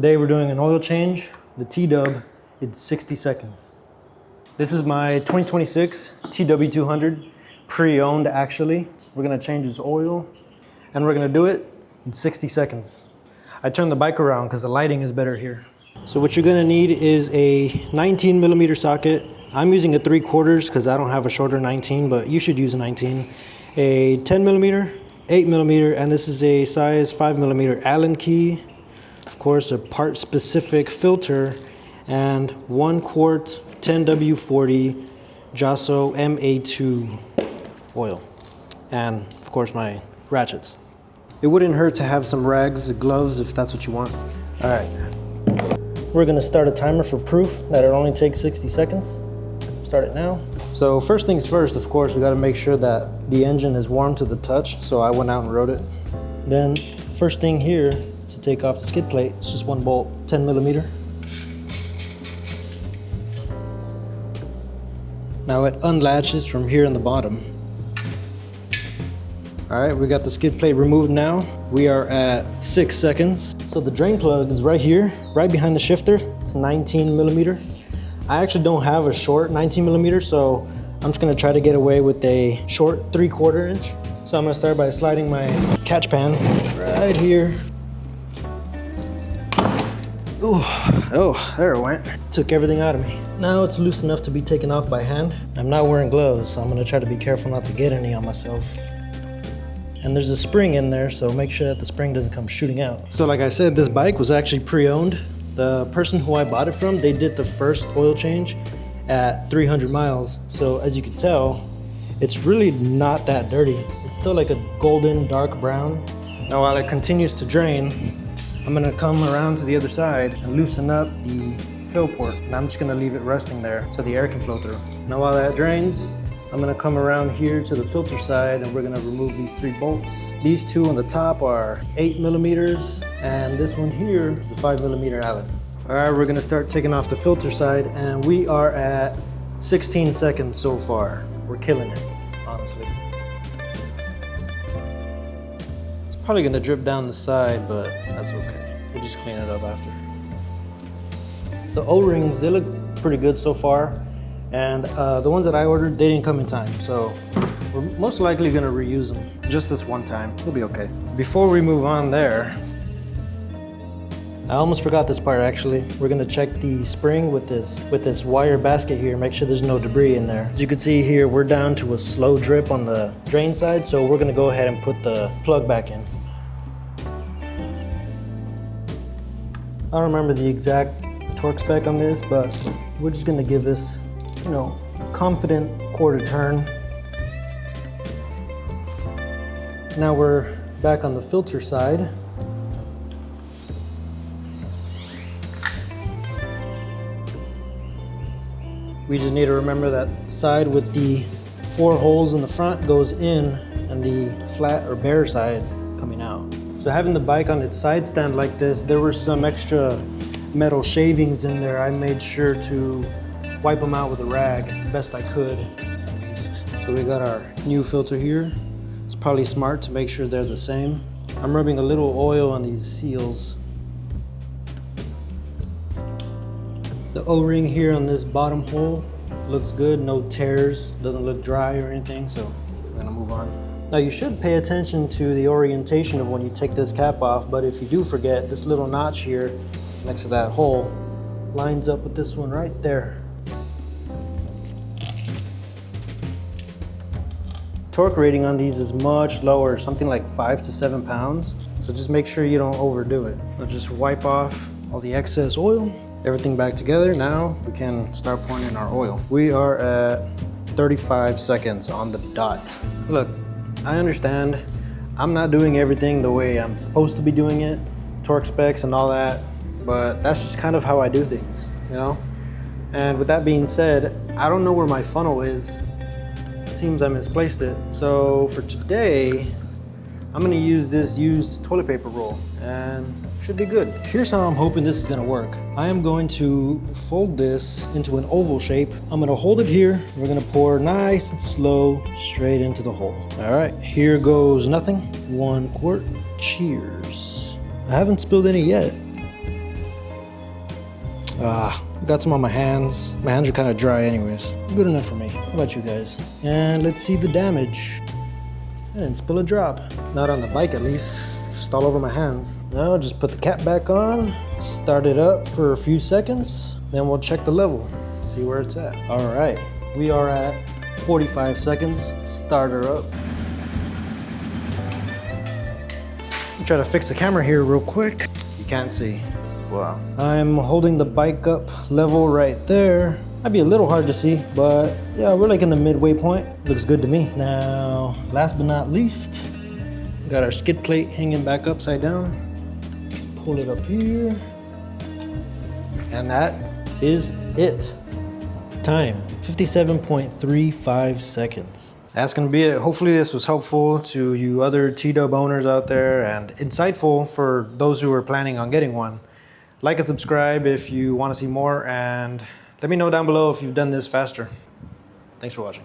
Today we're doing an oil change, the T-Dub, in 60 seconds. This is my 2026 TW200, pre-owned actually. We're gonna change this oil and we're gonna do it in 60 seconds. I turned the bike around because the lighting is better here. So what you're gonna need is a 19mm socket. I'm using a 3/4 because I don't have a shorter 19, but you should use a 19. A 10mm, 8mm, and this is a size 5mm Allen key. Of course, a part-specific filter, and 1 quart 10W40 Jaso MA2 oil. And of course my ratchets. It wouldn't hurt to have some rags, gloves, if that's what you want. All right. We're gonna start a timer for proof that it only takes 60 seconds. Start it now. So first things first, of course, we gotta make sure that the engine is warm to the touch. So I went out and rode it. Then first thing here is to take off the skid plate. It's just 1 bolt, 10mm. Now it unlatches from here in the bottom. All right, we got the skid plate removed now. We are at 6 seconds. So the drain plug is right here, right behind the shifter. It's 19mm. I actually don't have a short 19mm, so I'm just gonna try to get away with a short 3/4 inch. So I'm gonna start by sliding my catch pan right here. Ooh, oh, there it went. Took everything out of me. Now it's loose enough to be taken off by hand. I'm not wearing gloves, so I'm gonna try to be careful not to get any on myself. And there's a spring in there, so make sure that the spring doesn't come shooting out. So like I said, this bike was actually pre-owned. The person who I bought it from, they did the first oil change at 300 miles. So as you can tell, it's really not that dirty. It's still like a golden dark brown. Now while it continues to drain, I'm gonna come around to the other side and loosen up the fill port. And I'm just gonna leave it resting there so the air can flow through. Now while that drains, I'm gonna come around here to the filter side and we're gonna remove these 3 bolts. These 2 on the top are 8mm and this one here is a 5mm Allen. All right, we're gonna start taking off the filter side and we are at 16 seconds so far. We're killing it, honestly. It's probably gonna drip down the side, but that's okay. We'll just clean it up after. The O-rings, they look pretty good so far. And the ones that I ordered, they didn't come in time. So we're most likely gonna reuse them just this one time. It'll be okay. Before we move on there, I almost forgot this part actually. We're gonna check the spring with this wire basket here, make sure there's no debris in there. As you can see here, we're down to a slow drip on the drain side, so we're gonna go ahead and put the plug back in. I don't remember the exact torque spec on this, but we're just gonna give this, you know, confident 1/4 turn. Now we're back on the filter side. We just need to remember that side with the 4 holes in the front goes in and the flat or bare side coming out. So having the bike on its side stand like this, there were some extra metal shavings in there. I made sure to wipe them out with a rag as best I could, at least. So we got our new filter here. It's probably smart to make sure they're the same. I'm rubbing a little oil on these seals. The O-ring here on this bottom hole looks good, no tears, doesn't look dry or anything, so we're gonna move on. Now you should pay attention to the orientation of when you take this cap off, but if you do forget, this little notch here next to that hole lines up with this one right there. Torque rating on these is much lower, something like 5 to 7 pounds. So just make sure you don't overdo it. So just wipe off all the excess oil, everything back together. Now we can start pouring in our oil. We are at 35 seconds on the dot. Look, I understand I'm not doing everything the way I'm supposed to be doing it, torque specs and all that, but that's just kind of how I do things, you know? And with that being said, I don't know where my funnel is. It seems I misplaced it. So for today, I'm gonna use this used toilet paper roll and should be good. Here's how I'm hoping this is gonna work. I am going to fold this into an oval shape. I'm gonna hold it here. We're gonna pour nice and slow straight into the hole. All right, here goes nothing. 1 quart, cheers. I haven't spilled any yet. Got some on my hands. My hands are kind of dry anyways. Good enough for me. How about you guys? And let's see the damage. I didn't spill a drop. Not on the bike at least. Just all over my hands. Now just put the cap back on, start it up for a few seconds, then we'll check the level, see where it's at. All right, we are at 45 seconds. Start her up. I'll try to fix the camera here real quick. You can't see. Wow. I'm holding the bike up level right there. Might be a little hard to see, but yeah, we're like in the midway point. Looks good to me. Now, last but not least, got our skid plate hanging back upside down. Pull it up here. And that is it. Time, 57.35 seconds. That's gonna be it. Hopefully this was helpful to you other T-Dub owners out there and insightful for those who are planning on getting one. Like and subscribe if you wanna see more, and let me know down below if you've done this faster. Thanks for watching.